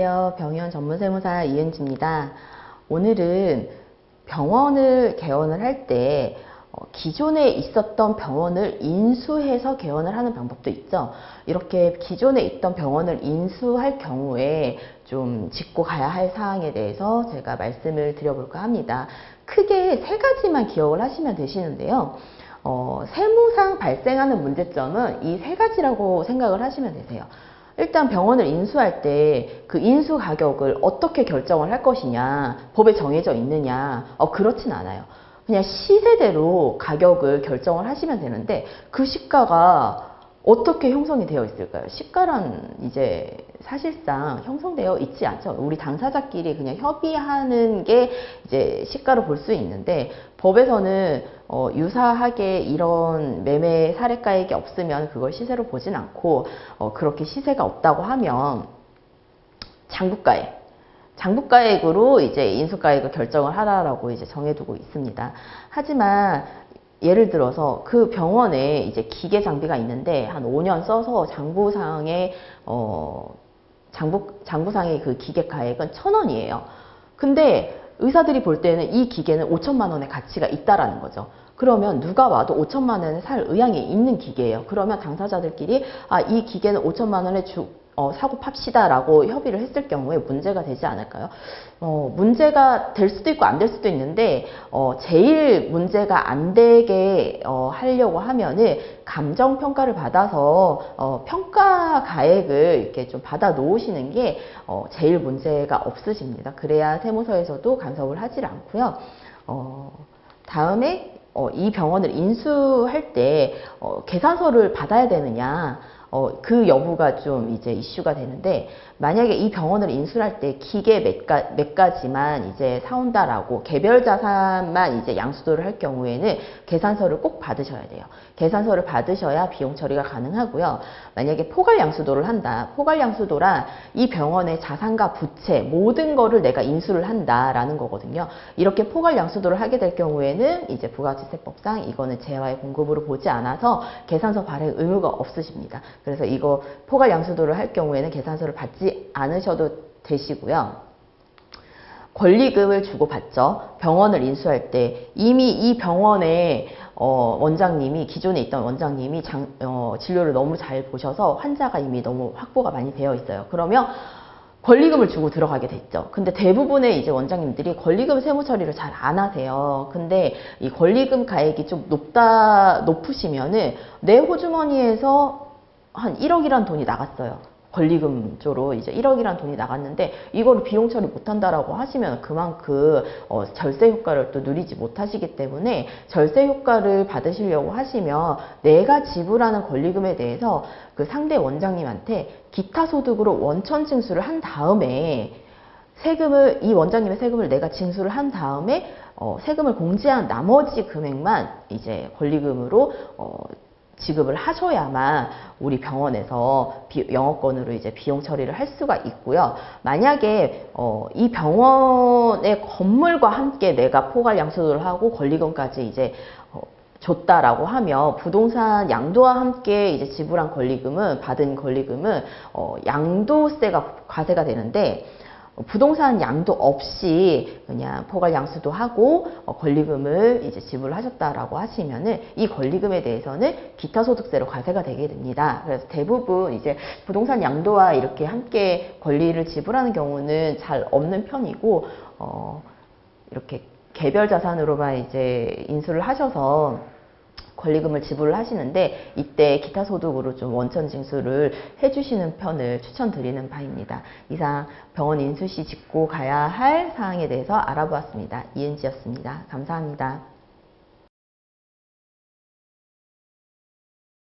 안녕하세요. 병원 전문세무사 이은지입니다. 오늘은 병원을 개원을 할 때 기존에 있었던 병원을 인수해서 개원을 하는 방법도 있죠. 이렇게 기존에 있던 병원을 인수할 경우에 좀 짚고 가야 할 사항에 대해서 제가 말씀을 드려볼까 합니다. 크게 세 가지만 기억을 하시면 되시는데요. 세무상 발생하는 문제점은 이 세 가지라고 생각을 하시면 되세요. 일단 병원을 인수할 때 그 인수 가격을 어떻게 결정을 할 것이냐, 법에 정해져 있느냐, 그렇진 않아요. 그냥 시세대로 가격을 결정을 하시면 되는데 그 시가가 어떻게 형성이 되어 있을까요? 시가란 이제 사실상 형성되어 있지 않죠. 우리 당사자끼리 그냥 협의하는 게 이제 시가로 볼 수 있는데 법에서는 유사하게 이런 매매 사례가액이 없으면 그걸 시세로 보진 않고 그렇게 시세가 없다고 하면 장부가액으로 이제 인수가액을 결정을 하라라고 이제 정해두고 있습니다. 하지만 예를 들어서 그 병원에 이제 기계 장비가 있는데 한 5년 써서 장부상의 그 기계 가액은 1,000원이에요. 근데 의사들이 볼 때는 이 기계는 5천만 원의 가치가 있다라는 거죠. 그러면 누가 와도 5천만 원에 살 의향이 있는 기계예요. 그러면 당사자들끼리 이 기계는 5천만 원에 사고 팝시다 라고 협의를 했을 경우에 문제가 되지 않을까요? 문제가 될 수도 있고 안 될 수도 있는데 제일 문제가 안 되게 하려고 하면은 감정평가를 받아서 평가 가액을 이렇게 좀 받아 놓으시는 게 제일 문제가 없으십니다. 그래야 세무서에서도 간섭을 하지 않고요. 다음에 이 병원을 인수할 때 계산서를 받아야 되느냐, 그 여부가 좀 이제 이슈가 되는데, 만약에 이 병원을 인수할 때 기계 몇 가지만 이제 사온다라고 개별 자산만 이제 양수도를 할 경우에는 계산서를 꼭 받으셔야 돼요. 계산서를 받으셔야 비용 처리가 가능하고요. 만약에 포괄 양수도를 한다. 포괄 양수도란 이 병원의 자산과 부채 모든 거를 내가 인수를 한다라는 거거든요. 이렇게 포괄 양수도를 하게 될 경우에는 이제 부가가치세법상 이거는 재화의 공급으로 보지 않아서 계산서 발행 의무가 없으십니다. 그래서 이거 포괄 양수도를 할 경우에는 계산서를 받지 않으셔도 되시고요. 권리금을 주고 받죠. 병원을 인수할 때 이미 이 병원의 원장님이, 기존에 있던 원장님이 진료를 너무 잘 보셔서 환자가 이미 너무 확보가 많이 되어 있어요. 그러면 권리금을 주고 들어가게 됐죠. 근데 대부분의 이제 원장님들이 권리금 세무 처리를 잘 안 하세요. 근데 이 권리금 가액이 좀 높으시면은 내 호주머니에서 한 1억이란 돈이 나갔어요. 권리금조로 이제 1억이란 돈이 나갔는데 이거를 비용 처리 못한다라고 하시면 그만큼 절세 효과를 또 누리지 못하시기 때문에 절세 효과를 받으시려고 하시면 내가 지불하는 권리금에 대해서 그 상대 원장님한테 기타 소득으로 원천 징수를 한 다음에 이 원장님의 세금을 내가 징수를 한 다음에 세금을 공제한 나머지 금액만 이제 권리금으로 지급을 하셔야만 우리 병원에서 영업권으로 이제 비용 처리를 할 수가 있고요. 만약에 이 병원의 건물과 함께 내가 포괄 양수도를 하고 권리금까지 이제 줬다라고 하면 부동산 양도와 함께 이제 지불한 권리금은, 받은 권리금은 양도세가 과세가 되는데, 부동산 양도 없이 그냥 포괄 양수도 하고 권리금을 이제 지불하셨다라고 하시면은 이 권리금에 대해서는 기타 소득세로 과세가 되게 됩니다. 그래서 대부분 이제 부동산 양도와 이렇게 함께 권리를 지불하는 경우는 잘 없는 편이고, 이렇게 개별 자산으로만 이제 인수를 하셔서 권리금을 지불을 하시는데 이때 기타 소득으로 좀 원천 징수를 해주시는 편을 추천드리는 바입니다. 이상 병원 인수 시 짚고 가야 할 사항에 대해서 알아보았습니다. 이은지였습니다. 감사합니다.